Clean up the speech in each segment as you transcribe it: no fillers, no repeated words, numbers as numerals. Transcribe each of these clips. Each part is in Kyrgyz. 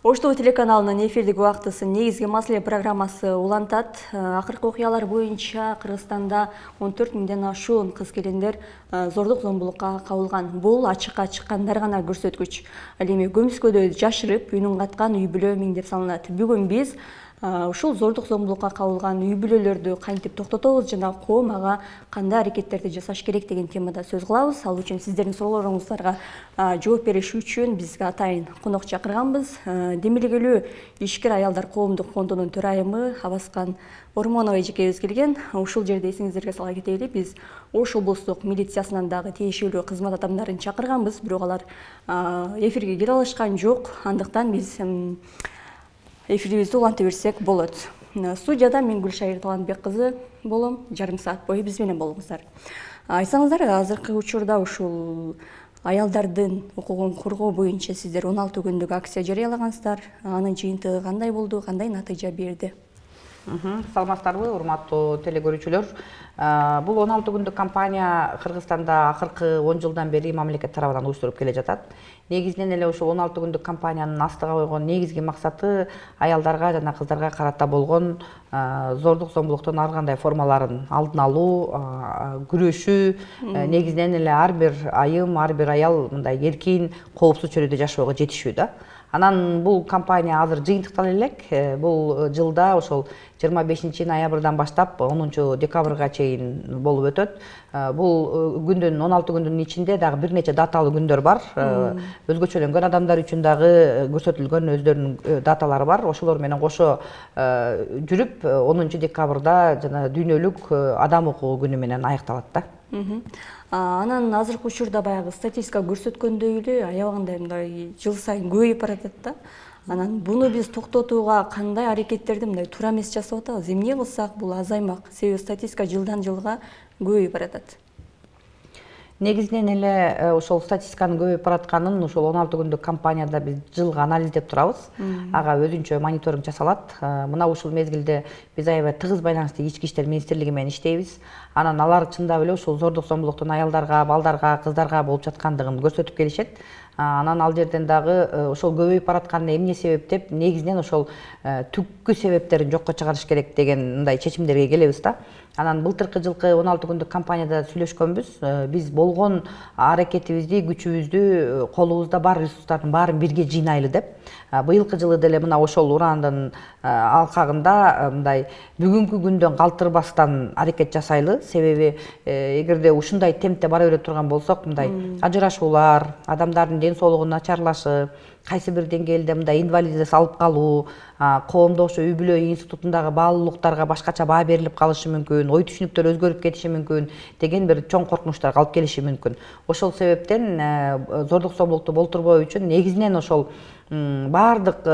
Ош ТВ телеканалынын эфирдик убактысын негизги маселе программасы улантат. Акыркы окуялар боюнча Кыргызстанда 14 миңден ашуун кыз-келиндер зордук зомбулукка кабылган. Бул ачыкка чыккандар гана көрсөткүч. Ал эми көмүскөдө жашырып, үнүн каткан үй бүлө миң деп саналат. Бүгүн биз ушул зордук зомбулукка кабылган үй бүлөлөрдү кантип токтотобуз жана коом ага кандай аракеттерди жасаш керек деген темада сөз кылабыз. Ал үчүн сиздердин суроолоруңуздарга жооп бериш үчүн бизге атайын конок чакырганбыз. Демилгелүү ишкер аялдар коомдук фондунун төрайымы Абаскан Ормонова эжекебиз келген. Ушул жерде эсиңиздерге сала кетели, биз Ош облустук милициясынан дагы тиешелүү кызмат адамдарын чакырганбыз, бирок алар эфирге келе алышкан жок. Андыктан биз эфирибизди уланта берсек болот. Студияда мен Гүлшайыр Таланбек кызы болом. Жарым саат бою биз менен болуңуздар. Айтсаңыздар, азыркы учурда ушул аялдардын укугун коргоо боюнча сиздер 16 күндүк акция жарыялагансыздар. Анын жыйынтыгы кандай болду, кандай натыйжа берди? Саламатсыздарбы, урматтуу телекөрүүчүлөр. Бул 16 күндүк кампания Кыргызстанда акыркы 10 жылдан бери мамлекет тарабынан уюштуруп келе жатат. Негизинен эле ушул 16 күндүк кампаниянын астыга койгон негизги максаты аялдарга жана кыздарга карата болгон зордук зомбулуктун ар кандай формаларын алдын алуу, күрөшүү, негизинен эле ар бир айым, ар бир аял мындай эркин, коопсуз чөйрөдө жашоого жетишүү да. Анан бул кампания азыр жыйынтыктала элек. Бул жылда ошол 25 ноябрдан баштап 10 декабрга чейин болуп өтөт. Бул күндүн 16 күндүн ичинде дагы бир нече даталуу күндөр бар. Өзгөчөлөнгөн адамдар үчүн дагы көрсөтүлгөн өздөрүнүн даталары бар. Ошолор менен кошо жүрүп 10 декабрда жана дүйнөлүк адам укугу күнү менен аякталат да. Анан азыркы учурда баягы статистика көрсөткөндөй эле аябагандай мындай жыл сайын көбөйүп баратат да. Анан буну биз токтотууга кандай аракеттерди мындай туура эмес жасап атабыз? Эмне кылсак бул азаймак? Себеби статистика жылдан жылга көбөйүп баратат. Негизинен эле ошол статистиканын көбөйүп баратканын ошол 16 күндүк кампанияда биз жылга анализдеп турабыз. Ага өзүнчө мониторинг жасалат. Мына ушул мезгилде биз аябай тыгыз байланышты Ички иштер министрлиги менен иштейбиз. Анан алар чындап эле ушул зордук зомбулуктун аялдарга, балдарга, кыздарга болуп жаткандыгын көрсөтүп келишет. Анан ал жерден дагы ошол көбөйүп баратканына эмне себеп деп, негизинен ошол түпкү себептерин жокко чыгарыш керек деген мындай чечимдерге келебиз да. Анан былтыркы жылкы 16 күндүк кампанияда сүйлөшкөнбүз. Биз болгон аракетибизди, күчүбүздү, колубузда бар ресурстардын баарын бирге жыйнайлы деп. Быйылкы жылы деле мына ошол урандын алкагында мындай бүгүнкү күндөн калтырбастан аракет жасайлы. Себеби эгерде ушундай темпте бара бере турган болсок, мындай ажырашуулар, адамдардын ден соолугунун начарлашы, кайсы бир деңгээлде мындай инвалидность алып калуу, коомдо ошо үй бүлө институтундагы баалуулуктарга башкача баа берилип калышы мүмкүн, ой түшүнүктөр өзгөрүп кетиши мүмкүн деген бир чоң коркунучтарга алып келиши мүмкүн. Ошол себептен зордук зомбулукту болтурбоо үчүн негизинен ошол баардык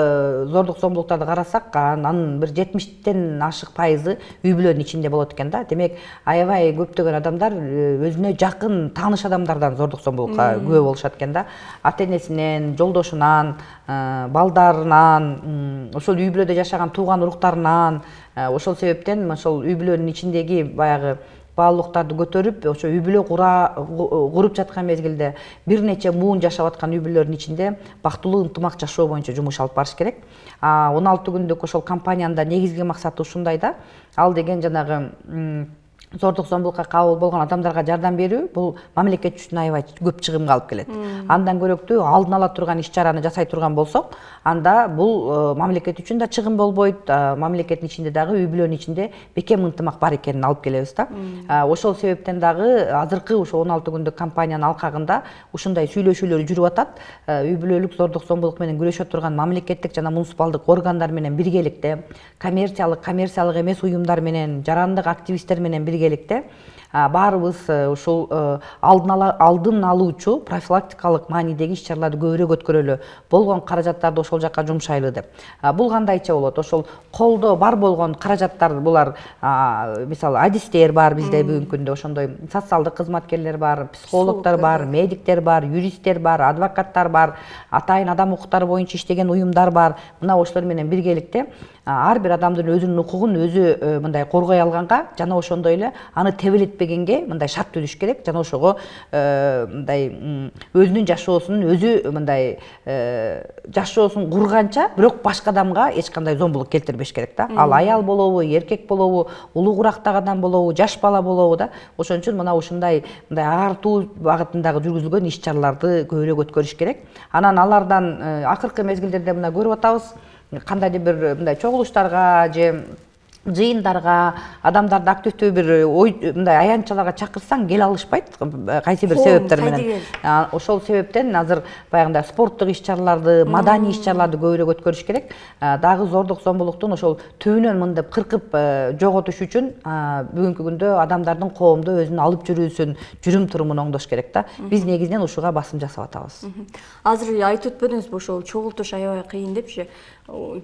зордук зомбулуктарды карасак, анын бир 70тен ашык пайызы үй бүлөнүн ичинде болот экен да. Демек, аябай көптөгөн адамдар өзүнө жакын тааныш адамдардан зордук зомбулукка күбө болушат экен да. Ата-энесинен, жолдошунан, балдарынан, ошол үй бүлөдө жашаган тууган уруктарынан, ошол себептен ошол үй бүлөнүн ичиндеги баягы баалуулуктарды көтөрүп, ошо үй бүлө куруп жаткан мезгилде бир нече муун жашап аткан үй бүлөлөрдүн ичинде бактылуу ынтымак жашоо боюнча жумуш алып барыш керек. 16 күндүк ошол кампаниянын да негизги максаты ушундай да. Ал деген жанагы зордук зомбулукка кабыл болгон адамдарга жардам берүү, бул мамлекет үчүн аябай көп чыгымга алып келет. Андан көрөктүү алдын ала турган иш-чараны жасай турган болсок, анда бул мамлекет үчүн да чыгым болбойт, мамлекеттин ичинде дагы үй бүлөнүн ичинде бекем ынтымак бар экенин алып келебиз да. Ошол себептен дагы азыркы ушул 16 күндүк кампаниянын алкагында ушундай сүйлөшүүлөр жүрүп атат. Үй бүлөлүк зордук зомбулук менен күрөшө турган мамлекеттик жана муниципалдык органдар менен биргеликте, коммерциялык эмес уюмдар менен, жарандык активисттер менен биргеликте баарыбыз ушул алдын алуучу профилактикалык маанидеги иш-чараларды көбүрөөк өткөрөлү, болгон каражаттарды ошол жакка жумшайлы деп. Бул кандайча болот? Ошол колдо бар болгон каражаттар булар, мисалы адистер бар бизде бүгүнкү күндө, ошондой социалдык кызматкерлер бар, психологдор бар, медиктер бар, юристтер бар, адвокаттар бар, атайын адам укуктары боюнча иштеген уюмдар бар. Мына ошолор менен биргеликте ар бир адамдын өзүнүн укугун өзү мындай коргой алганга жана ошондой эле аны тебелет кетпегенге мындай шарт түзүш керек жана ошого мындай өзүнүн жашоосун өзү мындай жашоосун курганча бирок башка адамга эч кандай зомбулук келтирбеш керек да. Ал аял болобу, эркек болобу, улуу курактагы адам болобу, жаш бала болобу да. Ошон үчүн мына ушундай агартуу багытындагы жүргүзүлгөн иш чараларды көбүрөөк өткөрүш керек. Анан алардан акыркы мезгилдерде мына көрүп атабыз, кандайдыр бир мындай чогулуштарга же жыйындарга адамдарды активдүү бир мындай аянтчаларга чакырсаң келе алышпайт кайсы бир себептер менен. Ошол себептен азыр баягындай спорттук иш чараларды, маданий иш чараларды көбүрөөк өткөрүш керек. Дагы зордук зомбулуктун ошол түбүнөн мындап кыркып жоготуш үчүн бүгүнкү күндө адамдардын коомдо өзүнүн алып жүрүүсүн, жүрүм турумун оңдош керек да. Биз негизинен ушуга басым жасап атабыз. Азыр айтып өтпөдүңүзбү ошол чогултуш аябай кыйын депчи.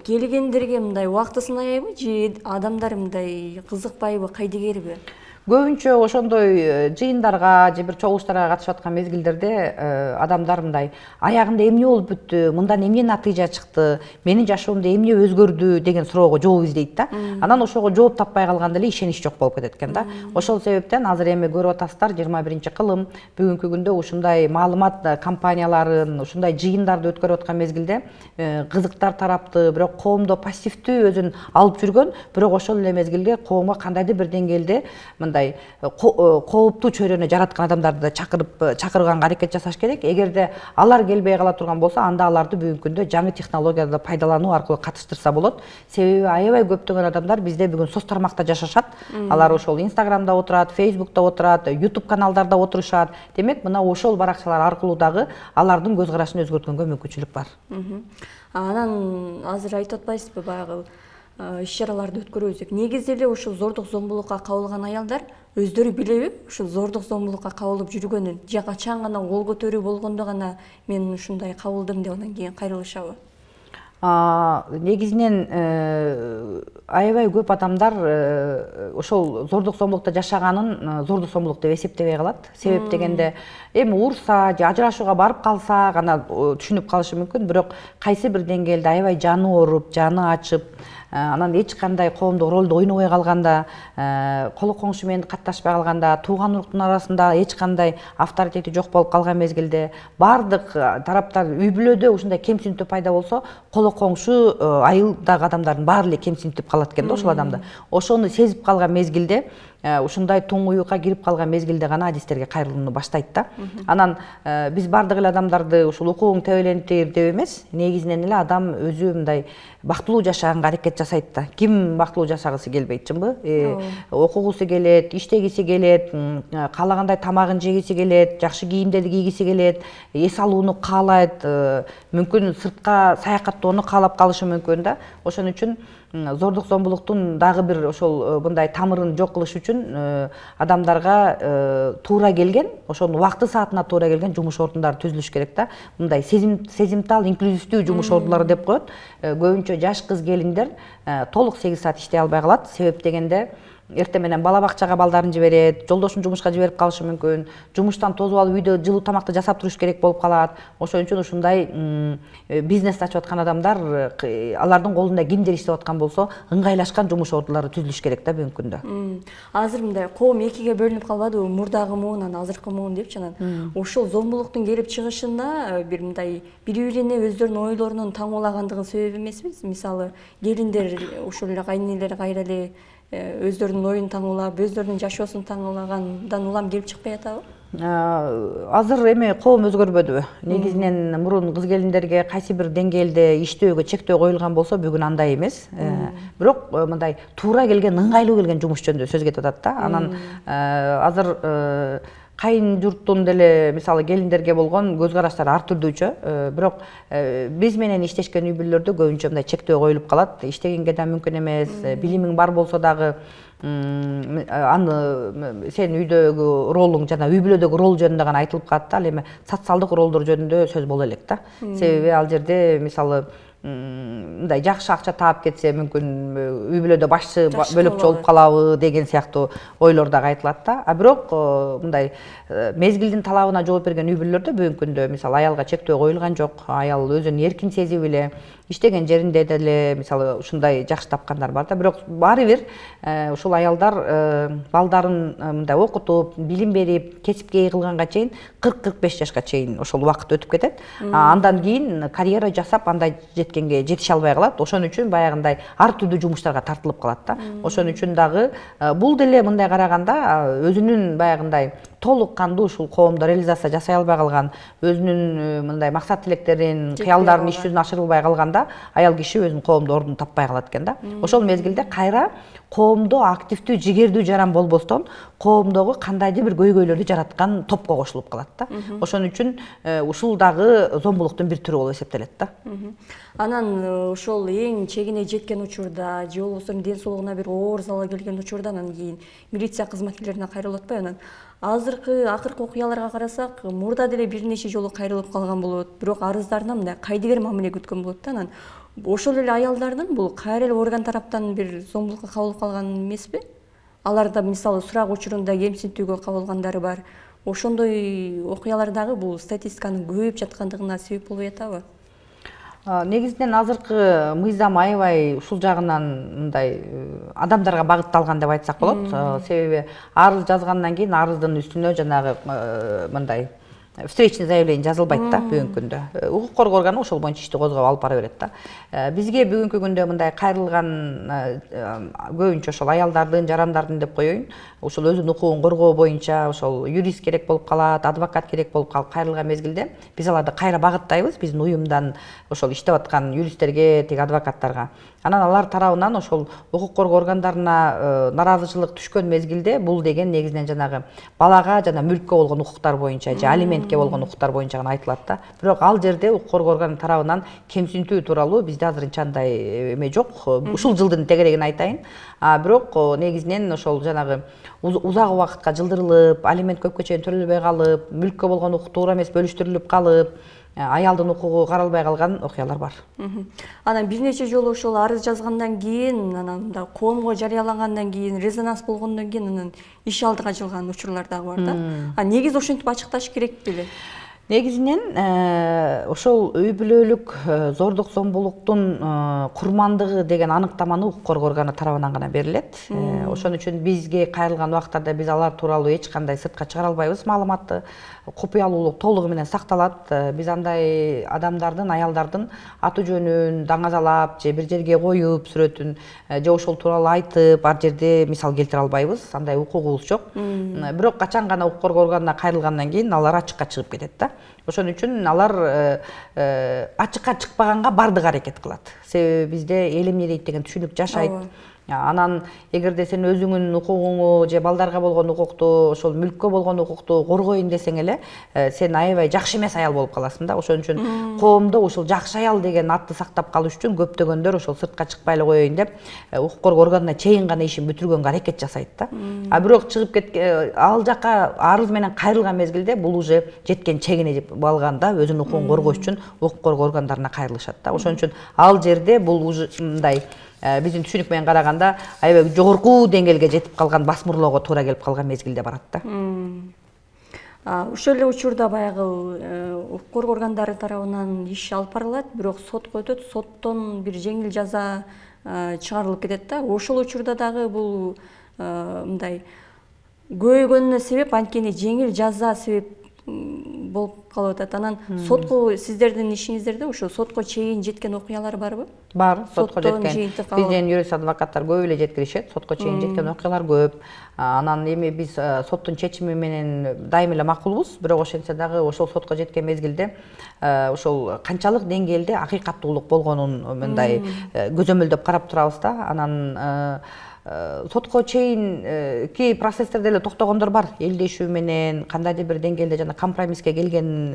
Келгендерге мындай убактысын аябы же адамдар мындай кызыкпайбы, кайдыгерби? Көбүнчө ошондой жыйындарга же бир чогулуштарга катышып аткан мезгилдерде адамдар мындай аягында эмне болуп бүттү, мындан эмне натыйжа чыкты, менин жашоомдо эмне өзгөрдү деген суроого жооп издейт да. Анан ошого жооп таппай калганда эле ишенич жок болуп кетет экен да. Ошол себептен азыр эми көрүп атасыздар 21-кылым бүгүнкү күндө ушундай маалымат компанияларын, ушундай жыйындарды өткөрүп аткан мезгилде кызыктар тарапты, бирок коомдо пассивдүү өзүн алып жүргөн, бирок ошол эле мезгилде коомго кандайдыр бир деңгээлде кооптуу чөйрөнү жараткан адамдарды чакырганга аракет жасаш керек. Эгерде алар келбей кала турган болсо, анда аларды бүгүнкү күндө жаңы технологияларды пайдалануу аркылуу катыштырса болот. Себеби аябай көптөгөн адамдар бизде бүгүн соц тармакта жашашат. Алар ошол Инстаграмда отурат, Фейсбукта отурат, YouTube каналдарда отурушат. Демек, мына ошол баракчалар аркылуу дагы алардын көз карашын өзгөрткөнгө мүмкүнчүлүк бар. Анан азыр айтып атпайсызбы баягы иш чараларды өткөрөбүз. Негизи эле ушул зордук зомбулукка кабылган аялдар өздөрү билеби ушул зордук зомбулукка кабылып жүргөнүн, же качан гана кол көтөрүү болгондо гана мен ушундай кабылдым деп анан кийин кайрылышабы? Негизинен аябай көп адамдар ошол зордук зомбулукта жашаганын зордук зомбулук деп эсептебей калат. Себеп дегенде эми урса же ажырашууга барып калса гана түшүнүп калышы мүмкүн, бирок кайсы бир деңгээлде аябай жаны ооруп, жаны ачып, анан эч кандай коомдук ролду ойнобой калганда, коло коңшу менен катташпай калганда, тууган уруктун арасында эч кандай авторитети жок болуп калган мезгилде, бардык тараптар үй бүлөдө ушундай кемсинтүү пайда болсо, коло коңшу айылдагы адамдардын баары эле кемсинтип калат экен да ошол адамды. Ошону сезип калган мезгилде, ушундай туңуюкка кирип калган мезгилде гана адистерге кайрылууну баштайт да. Анан биз бардык эле адамдарды ушул укугуң тебелентир деп эмес, негизинен эле адам өзү мындай бактылуу жашаганга аракет жасайт да. Ким бактылуу жашагысы келбейт, чынбы? Окугусу келет, иштегиси келет, каалагандай тамагын жегиси келет, жакшы кийимдерди кийгиси келет, эс алууну каалайт, мүмкүн сыртка саякаттоону каалап калышы мүмкүн да. Ошон үчүн зордук зомбулуктун дагы бир ошол мындай тамырын жок кылыш үчүн адамдарга туура келген, ошонун убакты саатына туура келген жумуш ордундары түзүлүш керек да. Мындай сезимтал, инклюзивдүү жумуш ордулары деп коет. Көбүнчө жаш кыз келиндер толук 8 саат иштей албай калат. Себеп дегенде эртең менен бала бакчага балдарын жиберет, жолдошун жумушка жиберип калышы мүмкүн, жумуштан тозуп алып үйдө жылуу тамакты жасап туруш керек болуп калат. Ошон үчүн ушундай бизнес ачып аткан адамдар, алардын колунда кимдир иштеп аткан болсо, ыңгайлашкан жумуш ордулары түзүлүш керек да бүгүнкү күндө. Азыр мындай коом экиге бөлүнүп калбадыбы, мурдагы муун, анан азыркы муун депчи анан. Ошол зомбулуктун келип чыгышында бир мындай бири-бирине өздөрүнүн ойлорунун таңуулагандыгынын себеби эмеспи? Мисалы, келиндер ушул эле кайнэнелер кайра эле өздөрүнүн оюн таңуулап, өздөрүнүн жашоосун таңуулагандан улам келип чыкпай атабы? Азыр эми коом өзгөрбөдүбү? Негизинен мурун кыз келиндерге кайсы бир деңгээлде иштөөгө чектөө коюлган болсо, бүгүн андай эмес. Бирок мындай туура келген, ыңгайлуу келген жумуш жөнүндө сөз кетип атат да. Анан азыр кайын журттун деле мисалы келиндерге болгон көз караштары ар түрдүүчө, бирок биз менен иштешкен үй бүлөлөрдө көбүнчө мындай чектөө коюлуп калат. Иштегенге да мүмкүн эмес, билимиң бар болсо дагы аны сен үйдөгү ролуң жана үй бүлөдөгү рол жөнүндө гана айтылып калат да. Ал эми социалдык ролдор жөнүндө сөз боло элек да. Себеби ал жерде мисалы мындай жакшы акча таап кетсе мүмкүн үй бүлөдө башчы Жакшы бөлөкчү болуп кылып калабы деген сыяктуу ойлор дагы айтылат да. А бирок мындай мезгилдин талабына жооп берген үй бүлөлөрдө бүгүнкү күндө мисалы аялга чектөө коюлган жок. Аял өзүн эркин сезип эле иштеген жеринде деле мисалы ушундай жакшы тапкандар бар да. Бирок баары бир ушул аялдар балдарын мындай окутуп, билим берип, кесипке ээ кылганга чейин 40-45 жашка чейин ошол убакыт өтүп кетет. Андан кийин карьера жасап андай жеткенге жетише албай калат. Ошон үчүн баягындай ар түрдүү жумуштарга тартылып калат да. Ошон үчүн дагы бул деле мындай караганда өзүнүн баягындай толук кандуу ушул коомдо реализация жасай албай калган, өзүнүн мындай максат тилектерин, кыялдарын иш жүзүнө ашырылбай калганда аял киши өзүнүн коомдо ордун таппай калат экен да. Ошол мезгилде кайра коомдо активдүү, жигердүү жаран болбостон коомдогу кандайдыр бир көйгөйлөрдү жараткан топко кошулуп калат да. Ошон үчүн ушул дагы зомбулуктун бир түрү болуп эсептелет да. Анан ошол эң чегине жеткен учурда же болбосо ден соолугуна бир оор залал келген учурда анан кийин милиция кызматкерлерине кайрылып атпайбы? Анан акыркы окуяларга карасак, мурда деле бир нече жолу кайрылып калган болот, бирок арыздарына мындай кайдыгер мамиле күткөн болот да. Анан ошол эле аялдардын бул кайра эле орган тараптан бир зомбулукка кабылып калган эмеспи? Аларда мисалы сурак учурунда кемсинтүүгө кабылгандары бар. Ошондой окуялар дагы бул статистиканын көбөйүп жаткандыгына себеп болбой атабы? Негизинен азыркы мыйзам аябай ушул жагынан мындай адамдарга багытталган деп айтсак болот. Себеби арыз жазгандан кийин арыздын үстүнө жанагы мындай встречный заявление жазылбайт да бүгүнкү күндө. Укук коргоо органы ошол боюнча ишти козгоп алып бара берет да. Бизге бүгүнкү күндө мындай кайрылган көбүнчө ошол аялдардын, жарандардын деп коеюн, ошол өзүнүн укугун коргоо боюнча ошол юрист керек болуп калат, адвокат керек болуп калып кайрылган мезгилде биз аларды кайра багыттайбыз биздин уюмдан ошол иштеп аткан юристтерге, тиги адвокаттарга. Анан алар тарабынан ошол укук коргоо органдарына нараазычылык түшкөн мезгилде бул деген негизинен жанагы балага жана мүлккө болгон укуктар боюнча же алиментке болгон укуктар боюнча гана айтылат да. Бирок ал жерде укук коргоо органы тарабынан кемсинтүү тууралуу бизде азырынча андай эме жок. Ушул жылдын тегерегин айтайын. Бирок негизинен ошол жанагы узак убакытка жылдырылып, алимент көпкө чейин төлөлбөй калып, мүлккө болгон укук туура эмес бөлүштүрүлүп калып, аялдын укугу каралбай калган окуялар бар. Анан бир нече жолу ошол арыз жазгандан кийин, анан да коомго жарыялангандан кийин, резонанс болгондон кийин анан иш алдыга жылган учурлар дагы бар да. Негизи ошентип ачыкташ керек беле? Негизинен ошол үй бүлөлүк зордук зомбулуктун курмандыгы деген аныктаманы укук коргоо органы тарабынан гана берилет. Ошон үчүн бизге кайрылган убактарда биз алар тууралуу эч кандай сыртка чыгара албайбыз маалыматты. Купуялуулук толугу менен сакталат. Биз андай адамдардын, аялдардын аты жөнүн даңазалап же бир жерге коюп сүрөтүн же ошол тууралуу айтып ар жерде мисал келтире албайбыз. Андай укугубуз жок. Бирок качан гана укук коргоо органына кайрылгандан кийин алар ачыкка чыгып кетет да. Ошон үчүн алар ачыкка чыкпаганга бардык аракет кылат. Себеби бизде эл эмне дейт деген түшүнүк жашайт. Анан эгерде сен өзүңүн укугуңу же балдарга болгон укукту, ошол мүлккө болгон укукту коргоюн десең эле, сен аябай жакшы эмес аял болуп каласың да. Ошон үчүн коомдо ушул жакшы аял деген атты сактап калыш үчүн көптөгөндөр ошол сыртка чыкпай эле коеюн деп укук коргоо органына чейин гана ишин бүтүргөнгө аракет жасайт да. Бирок чыгып ал жака арыз менен кайрылган мезгилде бул уже жеткен чегине жеп алганда өзүнүн укугун коргош үчүн укук коргоо органдарына кайрылышат да. Ошон үчүн ал жерде бул уже мындай биздин түшүнүк менен караганда аябай жогорку деңгээлге жетип калган, басмырлоого туура келип калган мезгилде барат да. Ошол эле учурда баягы укук коргоо органдары тарабынан иш алып барылат, бирок сотко өтөт, соттон бир жеңил жаза чыгарылып кетет да. Ошол учурда дагы бул мындай көбөйгөнүнө себеп анткени жеңил жаза себеп болуп калып атат. Анан сотко сиздердин ишиңиздерде ошо сотко чейин жеткен окуялар барбы? Бар, сотко жеткен. Бизден юрист адвокаттар көп эле жеткиришет, сотко чейин жеткен окуялар көп. Анан эми биз соттун чечими менен дайым эле макулбуз, бирок ошентсе дагы ошол сотко жеткен мезгилде ошол канчалык деңгээлде акыйкаттуулук болгонун мындай көзөмөлдөп карап турабыз да. Анан сотко чейин ки процесстерде эле токтогондор бар, элдешүү менен кандайдыр бир деңгээлде жана компромисске келген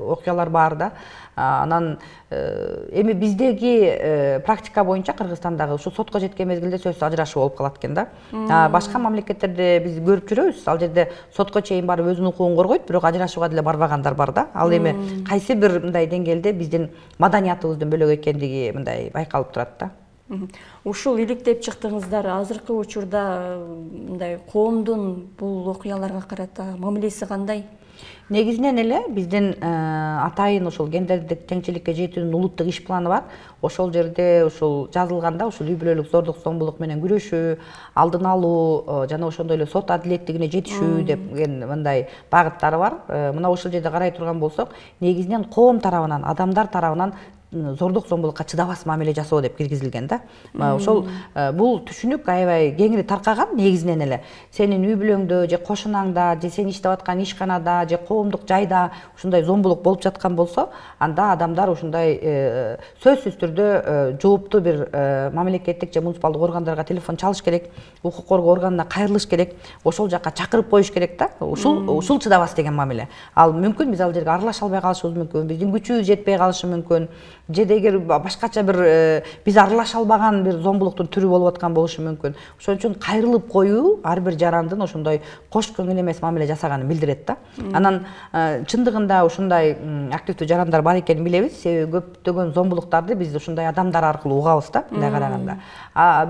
окуялар бар да. Анан эми биздеги практика боюнча Кыргызстандагы ушу сотко жеткен мезгилде сөзсүз ажырашуу болуп калат экен да. Башка мамлекеттерде биз көрүп жүрөбүз, ал жерде сотко чейин барып өзүнүн укугун коргойт, бирок ажырашууга деле барбагандар бар да. Ал эми кайсы бир мындай деңгээлде биздин маданиятыбыздын бөлөк экендиги мындай байкалып турат да. Ушул иликтеп чыктыңыздар, азыркы учурда мындай коомдун бул окуяларга карата мамилеси кандай? Негизинен эле биздин атайын ушул гендердик теңчиликке жетүүнүн улуттук иш планы бар. Ошол жерде ушул жазылганда ушул үй бүлөлүк зордук зомбулук менен күрөшүү, алдын алуу жана ошондой эле сот адилеттигине жетишүү деген мындай багыттары бар. Мына ушул жерде карай турган болсок, негизинен коом тарабынан, адамдар тарабынан зордук зомбулукка чыдабас мамиле жасоо деп киргизилген да. Ошол бул түшүнүк аябай кеңири таркаган негизинен эле. Сенин үй бүлөңдө же кошунаңда, же сен иштеп аткан ишканада, же коомдук жайда ушундай зомбулук болуп жаткан болсо, анда адамдар ушундай сөзсүз түрдө жооптуу бир мамлекеттик же муниципалдык органдарга телефон чалыш керек, укук коргоо органына кайрылыш керек, ошол жака чакырып коюш керек да. Ушул чыдабас деген мамиле. Ал мүмкүн биз ал жерге аралаша албай калышыбыз мүмкүн, биздин күчүбүз жетпей калышы мүмкүн. Же дегер башкача бир биз аралаша албаган бир зомбулуктун түрү болуп аткан болушу мүмкүн. Ошон үчүн кайрылып коюу ар бир жарандын ошондой кош көңүл эмес мамиле жасаганын билдирет да. Анан чындыгында ушундай активдүү жарандар бар экенин билебиз. Себеби көптөгөн зомбулуктарды биз ушундай адамдар аркылуу угабыз да, мындай караганда.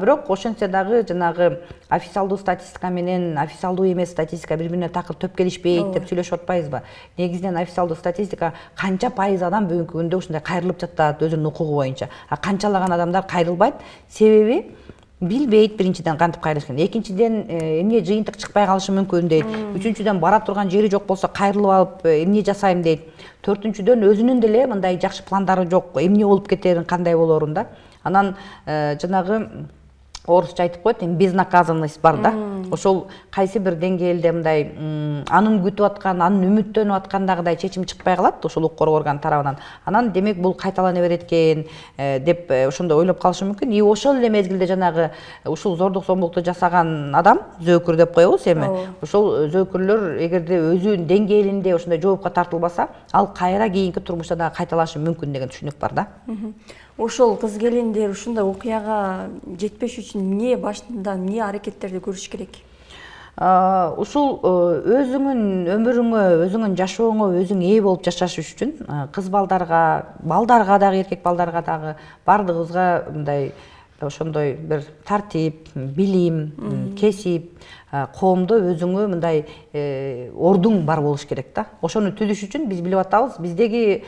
Бирок ошентсе дагы жанагы официалдуу статистика менен официалдуу эмес статистика бири-бирине такыр төп келишпейт деп сүйлөшүп атпайбызбы? Негизинен официалдуу статистика канча пайыз адам бүгүнкү күндө ушундай кайрылып жатат өзүнүн укугу боюнча. Канчалаган адамдар кайрылбайт? Себеби билбейт биринчиден кантип кайрылышын. Экинчиден эмне жыйынтык чыкпай калышы мүмкүн дейт. Үчүнчүдөн бара турган жери жок болсо кайрылып алып эмне жасайм дейт. Төртүнчүдөн өзүнүн деле мындай жакшы пландары жок, эмне болуп кетерин, кандай болорун да. Анан жанагы орусча айтып коет, безнаказанность бар да. Ошол кайсы бир деңгээлде мындай анын күтүп аткан, анын үмүттөнүп аткандагыдай чечим чыкпай калат ошол укук коргоо орган тарабынан. Анан демек бул кайталана берет экен деп ошондой ойлоп калышы мүмкүн. И ошол эле мезгилде жанагы ушул зордук зомбулукту жасаган адам, зөөкүр деп коебуз эми. Ошол зөөкүрлөр эгерде өзүнүн деңгээлинде ошондой жоопко тартылбаса, ал кайра кийинки турмушта дагы кайталашы мүмкүн деген түшүнүк бар да. Ошол кыз келиндер ушундай окуяга жетпеш үчүн эмне башында эмне аракеттерди көрүш керек? Ушул өзүңүн өмүрүңө, өзүңүн жашооңо өзүң ээ болуп жашаш үчүн кыз балдарга дагы, эркек балдарга дагы бардыгыбызга мындай ошондой бир тартип, билим, кесип, коомдо өзүңө мындай ордуң бар болуш керек да. Ошону түзүш үчүн биз билип атабыз, биздеги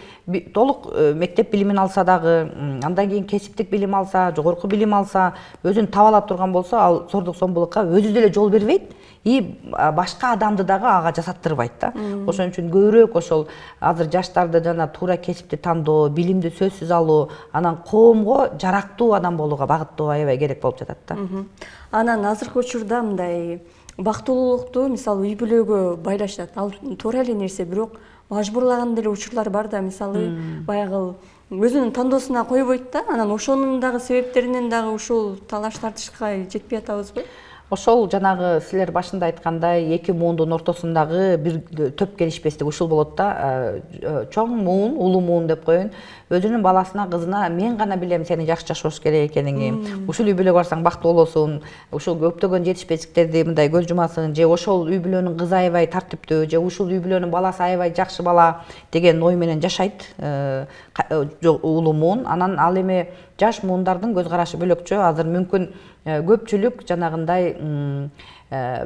толук мектеп билимин алса дагы, андан кийин кесиптик билим алса, жогорку билим алса, өзүн таба ала турган болсо, ал зордук зомбулукка өзү деле жол бербейт и башка адамды дагы ага жасаттырбайт да. Ошон үчүн көбүрөөк ошол азыр жаштарды жана туура кесипти тандоо, билимди сөзсүз алуу, анан коомго жарактуу адам болууга багыттоо аябай керек болуп жатат да. Анан азыркы учурда мындай бактылуулукту мисалы үй бүлөгө байлашат. Ал туура эле нерсе, бирок мажбурлаган деле учурлар бар да, мисалы баягы өзүнүн тандоосуна койбойт да. Анан ошонун дагы себептеринен дагы ушул талаш тартышка жетпей атабызбы? Ошол жанагы силер башында айткандай эки муундун ортосундагы бир төп келишпестик ушул болот да. Чоң муун, улуу муун деп коеюн, өзүнүн баласына, кызына мен гана билем сени жакшы жашоош керек экениңди. Ушул үй бүлөгө барсаң бактылуу болосуң, ушул көптөгөн жетишпестиктерди мындай көз жумасың, же ошол үй бүлөнүн кызы аябай тартиптүү, же ушул үй бүлөнүн баласы аябай жакшы бала деген ой менен жашайт улуу муун. Анан ал эми жаш муундардын көз карашы бөлөкчө. Азыр мүмкүн көпчүлүк жанагындай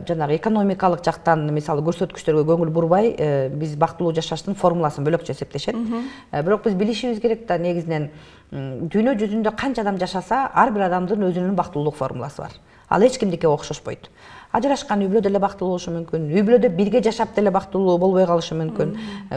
жанагы экономикалык жактан мисалы көрсөткүчтөргө көңүл бурбай биз бактылуу жашаштын формуласын бөлөкчө эсептешет. Бирок биз билишибиз керек да, негизинен дүйнө жүзүндө канча адам жашаса, ар бир адамдын өзүнүн бактылуулук формуласы бар. Ал эч кимдикке окшошпойт. Ажырашкан үй бүлө деле бактылуу болушу мүмкүн, үй бүлөдө бирге жашап деле бактылуу болбой калышы мүмкүн,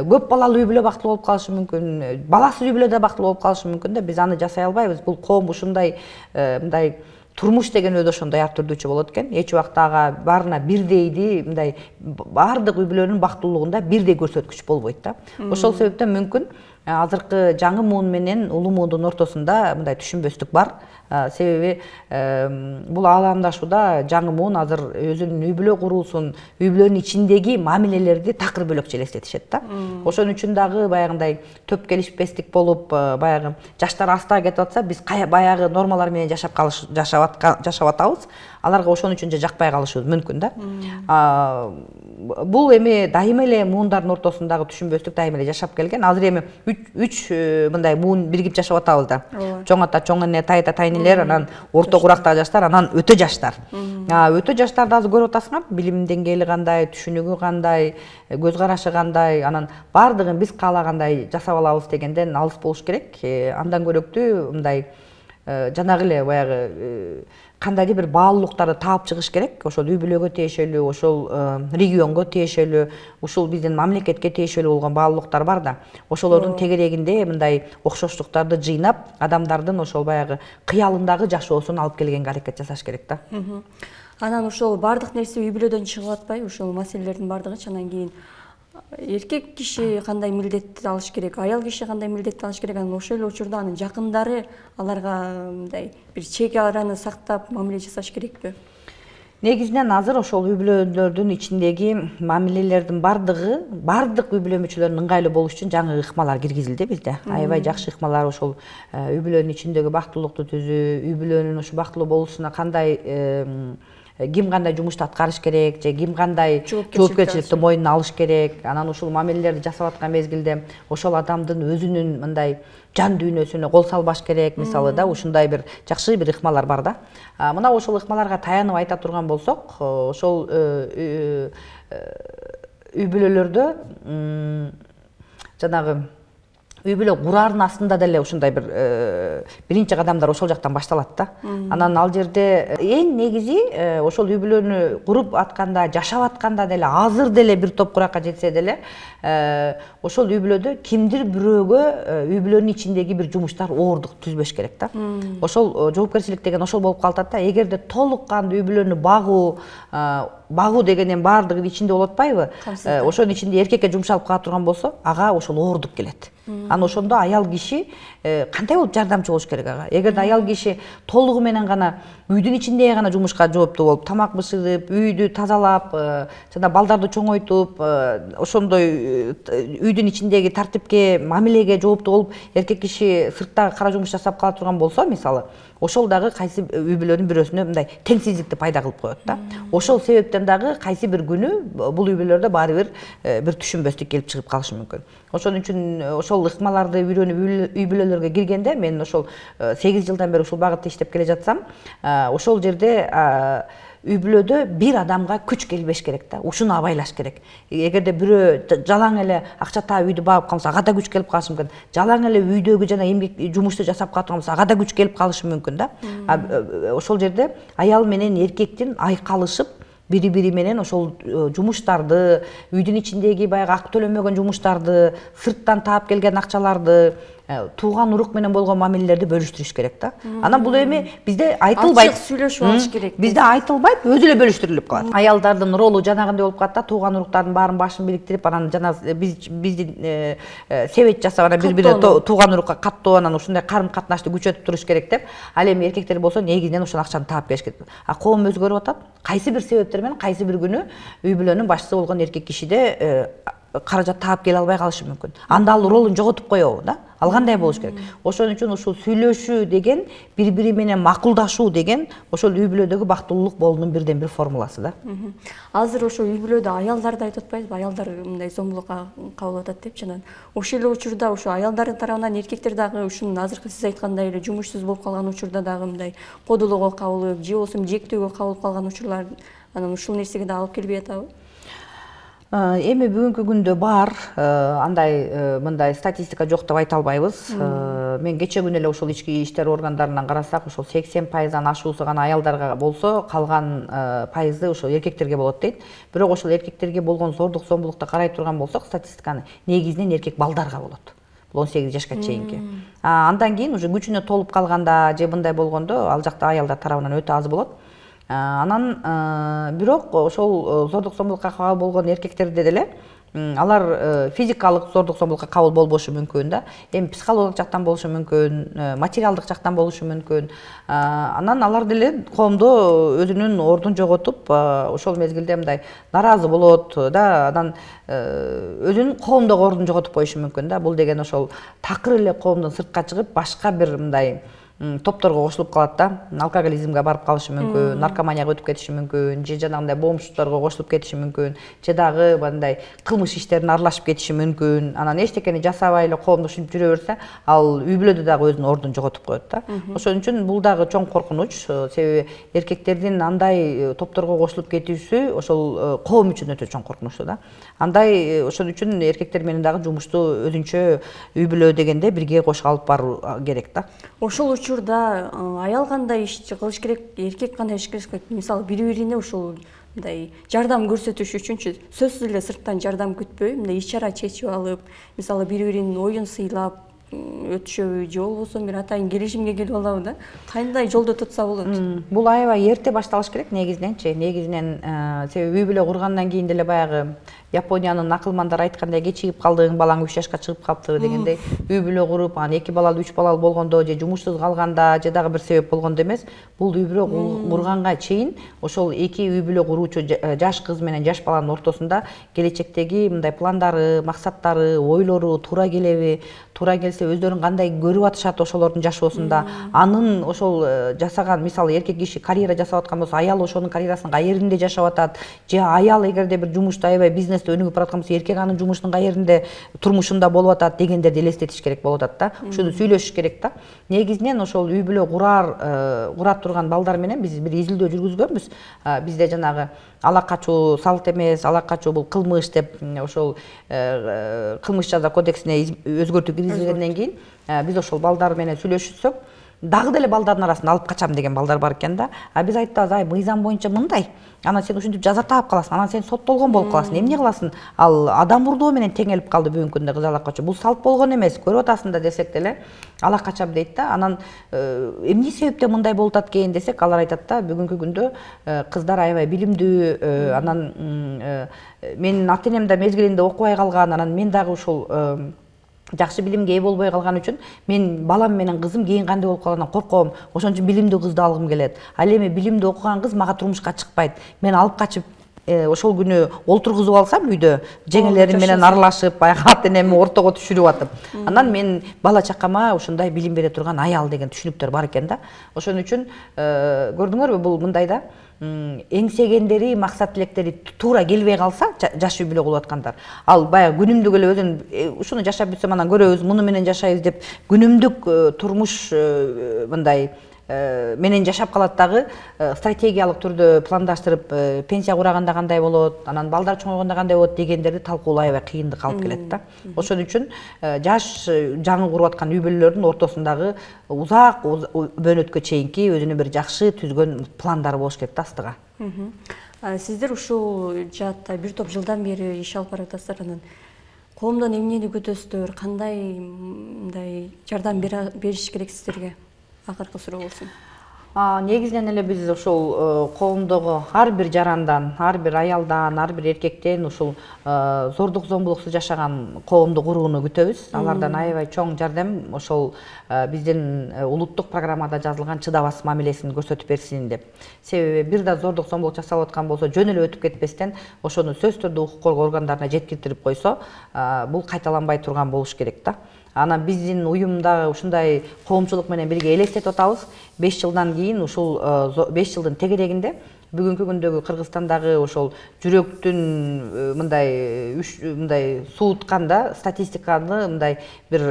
көп балалуу үй бүлө бактылуу болуп калышы мүмкүн, баласыз үй бүлө да бактылуу болуп калышы мүмкүн да. Биз аны жасай албайбыз. Бул коом ушундай мындай турмуш деген өзү ошондой ар түрдүүчө болот экен. Эч убакта ага баарына бирдейди, мындай баардык үй бүлөнүн бактылуулугунда бирдей көрсөткүч болбойт да. Ошол себептен мүмкүн азыркы жаңы муун менен улуу муундун ортосунда мындай түшүнбөстүк бар. Себеби бул ааламдашууда жаңы муун азыр өзүнүн үй бүлө куруусун, үй бүлөнүн ичиндеги мамилелерди такыр бөлөкчө элестетишет да. Ошон үчүн дагы баягындай төп келишпестик болуп, баягы жаштар астаа кетип атса, биз баягы нормалар менен жашап атабыз. Аларга ошон үчүн жакпай калышыбыз мүмкүн да. Бул эми дайыма эле муундардын ортосундагы түшүнбөстүк дайыма эле жашап келген. Азыр эми 3 мындай муун биригип жашап атабыз да. Чоң ата, чоң эне, тайта, тайнелер, анан орто курактагы жаштар, анан өтө жаштар. Өтө жаштарды азыр көрүп атасыңар, билим деңгээли кандай, түшүнүгү кандай, көз карашы кандай, анан бардыгын биз каалагандай жасап алабыз дегенден алыс болуш керек. Андан көрөктүү мындай жанагы эле баягы кандайдыр бир баалуулуктарды таап чыгыш керек. Ошол үй бүлөгө тиешелүү, ошол регионго тиешелүү, ушул биздин мамлекетке тиешелүү болгон баалуулуктар бар да. Ошолордун тегерегинде мындай окшоштуктарды жыйнап, адамдардын ошол баягы кыялындагы жашоосун алып келгенге аракет жасаш керек да. Анан ошол бардык нерсе үй бүлөдөн чыгып атпайбы? Ошол маселелердин бардыгы анан кийин эркек киши кандай милдетти алыш керек, аял киши кандай милдетти алыш керек, анан ошол эле учурда анын жакындары аларга мындай бир чек араны сактап мамиле жасаш керекпи? Негизинен азыр ошол үй бүлөлөрдүн ичиндеги мамилелердин бардык үй бүлө мүчөлөрүнүн ыңгайлуу болуш үчүн жаңы ыкмалар киргизилди бизде. Аябай жакшы ыкмалар ошол үй бүлөнүн ичиндеги бактылуулукту түзүү, үй бүлөнүн ушу бактылуу болушуна кандай ким кандай жумушту аткарыш керек, же ким кандай жоопкерчиликти мойнуна алыш керек. Анан ушул мамилелерди жасап аткан мезгилде ошол адамдын өзүнүн мындай жан дүйнөсүнө кол салбаш керек, мисалы да, ушундай бир жакшы бир ыкмалар бар да. Мына ошол ыкмаларга таянып айта турган болсок, ошол үй бүлөлөрдө жанагы үй бүлө кураардын астында деле ушундай бир биринчи кадамдар ошол жактан башталат да. Анан ал жерде эң негизи ошол үй бүлөнү куруп атканда, жашап атканда деле, азыр деле бир топ куракка жетсе деле, ошол үй бүлөдө кимдир бирөөгө үй бүлөнүн ичиндеги бир жумуштар оордук түзбөш керек да. Ошол жоопкерчилик деген ошол болуп калат да. Эгерде толук кандуу үй бүлөнү багуу дегенден баардыгы ичинде болуп атпайбы? Ошонун ичинде эркекке жумшалып кала турган болсо, ага ошол оордук келет. Анан ошондо аял киши кандай болуп жардамчы болуш керек ага? Эгерде аял киши толугу менен гана үйдүн ичинде гана жумушка жооптуу болуп, тамак бышырып, үйдү тазалап, жана балдарды чоңойтуп, ошондой үйдүн ичиндеги тартипке, мамилеге жооптуу болуп, эркек киши сырттагы кара жумуш жасап кала турган болсо, мисалы, ошол дагы кайсы үй бүлөнүн бирөөсүнө мындай теңсиздикти пайда кылып коет да. Ошол себептен дагы кайсы бир күнү бул үй бүлөлөрдө баары бир түшүнбөстүк келип чыгып калышы мүмкүн. Ошон үчүн ошол ыкмаларды үйрөнүп үй бүлөлөргө киргенде, мен ошол 8 жылдан бери ушул багытта иштеп келе жатсам, ошол жерде үй бүлөдө бир адамга күч келбеш керек да. Ушуну абайлаш керек. Эгерде бирөө жалаң эле акча таап үйдү багып калса, ага да күч келип калышы мүмкүн. Жалаң эле үйдөгү жана эмгек жумушту жасап кала турган болсо, ага да күч келип калышы мүмкүн да. Ошол жерде аял менен эркектин айкалышып, бири-бири менен ошол жумуштарды, үйдүн ичиндеги баягы ак төлөмөгөн жумуштарды, сырттан таап келген акчаларды, тууган урук менен болгон мамилелерди бөлүштүрүш керек да. Анан бул эми бизде айтылбайт. Ачык сүйлөшүп алыш керек. Бизде айтылбайт, өзү эле бөлүштүрүлүп калат. Аялдардын ролу жанагындай болуп калат да, тууган уруктардын баарын башын бириктирип, анан жана биздин себет жасап, анан бири-бирине тууган урукка каттоо, анан ушундай карым катнашты күчөтүп туруш керек деп. Ал эми эркектер болсо негизинен ошол акчаны таап бериш керек. Коом өзгөрүп атат. Кайсы бир себептер менен кайсы бир күнү үй бүлөнүн башчысы болгон эркек кишиде каражат таап келе албай калышы мүмкүн. Анда ал ролун жоготуп коебу да. Ал кандай болуш керек? Ошон үчүн ушул сүйлөшүү деген, бири-бири менен макулдашуу деген ошол үй бүлөдөгү бактылуулук болуунун бирден бир формуласы да. Азыр ошо үй бүлөдө аялдарды айтып атпайбызбы? Аялдар мындай зомбулукка кабылып атат деп жанан. Ошол эле учурда ошо аялдардын тарабынан эркектер дагы ушунун азыркы сиз айткандай эле жумушсуз болуп калган учурда дагы мындай кодулоого кабылып, же болбосо жектөөгө кабылып калган учурлар анан ушул нерсеге да алып келбей атабы? Эми бүгүнкү күндө бар, андай мындай статистика жок деп айта албайбыз. Мен кече күнү эле ошол ички иштер органдарынан карасак, ошол 80%дан ашуусу гана аялдарга болсо, калган пайызы ошол эркектерге болот дейт. Бирок ошол эркектерге болгон зордук зомбулукту карай турган болсок, статистиканы негизинен эркек балдарга болот. Бул 18 жашка чейинки. Андан кийин уже күчүнө толуп калганда же мындай болгондо ал жакта аялдар тарабынан өтө аз болот. Анан бирок ошол зордук зомбулукка кабыл болгон эркектерде деле алар физикалык зордук зомбулукка кабыл болбошу мүмкүн да. Эми психологиялык жактан болушу мүмкүн, материалдык жактан болушу мүмкүн. Анан алар деле коомдо өзүнүн ордун жоготуп, ошол мезгилде мындай наразы болот да, анан өзүнүн коомдогу ордун жоготуп коюшу мүмкүн да. Бул деген ошол такыр эле коомдон сыртка чыгып, башка бир мындай топторго кошулуп калат да, алкоголизмге барып калышы мүмкүн, наркоманияга өтүп кетиши мүмкүн, же жанагындай боомчулукторго кошулуп кетиши мүмкүн, же дагы мындай кылмыш иштерине аралашып кетиши мүмкүн. Анан эчтекени жасабай эле коомдо ушинтип жүрө берсе, ал үй бүлөдө дагы өзүнүн ордун жоготуп коет да. Ошон үчүн бул дагы чоң коркунуч, себеби эркектердин андай топторго кошулуп кетүүсү ошол коом үчүн өтө чоң коркунучтуу да. Андай ошон үчүн эркектер менен дагы жумушту өзүнчө үй бүлө дегенде бирге кошо алып баруу керек да. Ошол учурда аял кандай иш кылыш керек, эркек кандай иш кылыш керек? Мисалы бири-бирине ушул мындай жардам көрсөтүш үчүнчү сөзсүз эле сырттан жардам күтпөй, мындай иш-чара чечип алып, мисалы бири-биринин оюн сыйлап өтүшөбү, же болбосо бир атайын келишимге келип алабы да? Кандай жолдо тутса болот? Бул аябай эрте башталыш керек негизиненчи. Негизинен себеби үй бүлө кургандан кийин деле баягы Япониянын акылмандары айткандай, кечигип калдың, балаң 3 жашка чыгып калыптыр дегендей, үй бүлө куруп, анан 2 балалуу, 3 балалуу болгондо же жумушсуз калганда, же дагы бир себеп болгондо эмес, бул үй бүлө курганга чейин ошол 2 үй бүлө куруучу жаш кыз менен жаш баланын ортосунда келечектеги мындай пландары, максаттары, ойлору туура келеби, туура келсе өздөрүн кандай көрүп атышат ошолордун жашоосунда, анын ошол жасаган, мисалы эркек киши карьера жасап аткан болсо, аял ошонун карьерасынын каеринде жашап атат, же аял эгерде бир жумушта аябай бизнес өнүгүп бараткан болсо, эркек анын жумушунун каеринде турмушунда болуп атат дегендерди элестетиш керек болуп атат да. Ушуну сүйлөшүш керек да. Негизинен ошол үй бүлө кура турган балдар менен биз бир изилдөө жүргүзгөнбүз. Бизде жанагы ала качуу салт эмес, ала качуу бул кылмыш деп ошол кылмыш жаза кодексине өзгөртүү киргизилгенден кийин биз ошол балдар менен сүйлөшсөк, дагы деле балдардын арасында алып качам деген балдар бар экен да. Биз айтабыз, ай мыйзам боюнча мындай. Анан сен ушинтип жаза таап каласың, анан сен соттолгон болуп каласың. Эмне кыласың? Ал адам урдоо менен теңелип калды бүгүнкү күндө кыз ала качуу. Бул салт болгон эмес, көрүп атасың да десек деле ала качам дейт да. Анан эмне себептен мындай болуп атат экен десек, алар айтат да, бүгүнкү күндө кыздар аябай билимдүү, анан менин ата-энем да мезгилинде окубай калган, анан мен дагы ушул жакшы билимге ээ болбой калган үчүн мен балам менен кызым кийин кандай болуп калгандан корком. Ошон үчүн билимдүү кызды алгым келет. Ал эми билимдүү окуган кыз мага турмушка чыкпайт. Мен алып качып ошол күнү олтургузуп алсам үйдө, жеңелерим менен аралашып, баягы ата-энеми ортого түшүрүп атып, анан мен бала чакама ушундай билим бере турган аял деген түшүнүктөр бар экен да. Ошон үчүн көрдүңөрбү, бул мындай да, эңсегендери, максат тилектери туура келбей калса, жаш үй бүлө кылып аткандар, ал баягы күнүмдүк эле өзүн ушуну жашап бүтсөм анан көрөбүз, муну менен жашайбыз деп күнүмдүк турмуш мындай менен жашап калат дагы, стратегиялык түрдө пландаштырып, пенсия кураганда кандай болот, анан балдар чоңойгондо кандай болот дегендерди талкуулоо аябай кыйындык алып келет да. Ошон үчүн жаш жаңы куруп аткан үй бүлөлөрдүн ортосундагы узак бөөнөткө чейинки өзүнүн бир жакшы түзгөн пландары болуш керек да астыга. Сиздер ушул жаатта бир топ жылдан бери иш алып баратасыздар, анан коомдон эмнени күтөсүздөр, кандай мындай жардам бериш керек сиздерге? Акыркы суроо болсун. Негизинен эле биз ушул коомдогу ар бир жарандан, ар бир аялдан, ар бир эркектен ушул зордук зомбулуксуз жашаган коомду курууну күтөбүз. Алардан аябай чоң жардам ошол биздин улуттук программада жазылган чыдабас мамилесин көрсөтүп берсин деп. Себеби бир да зордук зомбулук жасалып аткан болсо, жөн эле өтүп кетпестен ошону сөзсүз түрдө укук коргоо органдарына жеткиртирип койсо, бул кайталанбай турган болуш керек да. Анан биздин уюмда ушундай коомчулук менен бирге элестетип атабыз. 5 жылдан кийин ушул 5 жылдын тегерегинде бүгүнкү күндөгү Кыргызстандагы ошол жүрөктүн мындай суутканда статистиканы мындай бир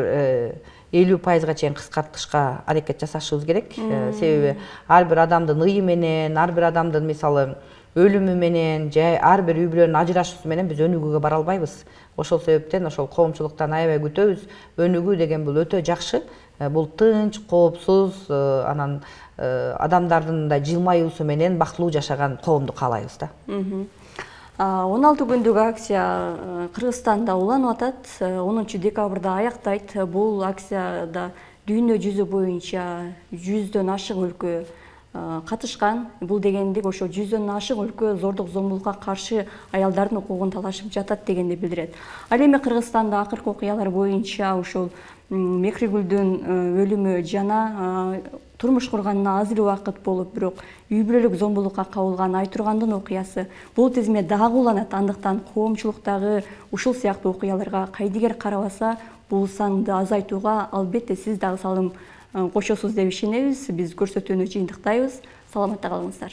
50% чейин кыскартышка аракет жасашыбыз керек. Себеби ар бир адамдын ыы менен, ар бир адамдын мисалы өлүмү менен, же ар бир үй бүлөнүн ажырашуусу менен биз өнүгүүгө бара албайбыз. Ошол себептен ошол коомчулуктан аябай күтөбүз. Өнүгүү деген бул өтө жакшы. Бул тынч, коопсуз, анан адамдардын да жылмаюусу менен бактылуу жашаган коомду каалайбыз да. 16 күндүк акция Кыргызстанда уланып атат. 10 декабрда аяктайт. Бул акцияда дүйнө жүзү боюнча 100дөн ашык өлкө катышкан. Бул дегенди ошо 100дөн ашык өлкө зордук зомбулукка каршы аялдардын укугун талашып жатат дегенди билдирет. Ал эми Кыргызстанда акыркы окуялар боюнча ушул Мекригүлдүн өлүмү жана турмуш курганына аз эле убакыт болуп, бирок үй бүлөлүк зомбулукка кабылган Айтургандын окуясы бул тизме дагы уланат. Андыктан коомчулуктагы ушул сыяктуу окуяларга кайдыгер карабаса, бул санды азайтууга албетте сиз дагы салым кошосуз деп ишенебиз. Биз көрсөтүүнү жыйынтыктайбыз. Саламатта калыңыздар.